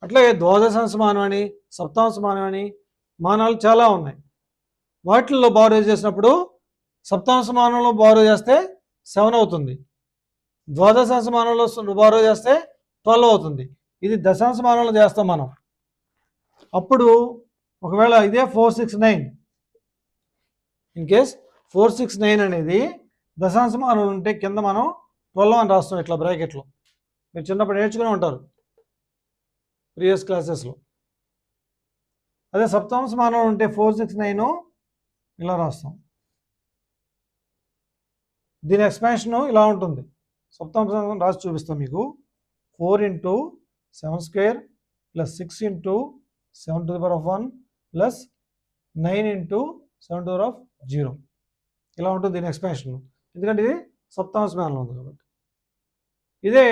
అట్లాగే ద్వాదశాంశ మానం అని, సప్తాంశ మానం అని మానాలు చాలా ఉన్నాయి. వాటిల్లో బారో చేసినప్పుడు సప్తాంశ మానంలో బారో చేస్తే 7 అవుతుంది, ద్వాదశాంశ మానంలో బారో చేస్తే 12 అవుతుంది. ఇది దశాంశ మానంలో చేస్తాం మనం. అప్పుడు ఒకవేళ ఇదే 469, ఇన్ కేస్ 469 అనేది దశాంశ మానం ఉంటే కింద మనం 12 అని రాస్తాం ఇట్లా బ్రాకెట్లో. మీరు చిన్నప్పుడు నేర్చుకుని ఉంటారు ప్రీవియస్ క్లాసెస్లో. అదే సప్తాంశ మానం ఉంటే 469 ఇలా రాస్తాం. దీని ఎక్స్పాన్షన్ ఇలా ఉంటుంది. సప్తాంశ మానం రాసి చూపిస్తాం మీకు. 4 × 7² + 6 × 7⁻1 + 9 × 7⁻0 ఇలా ఉంటుంది దీని ఎక్స్పాన్షన్. ఎందుకంటే ఇది సప్తాంశ మానంలో ఉంది కాబట్టి. ఇదే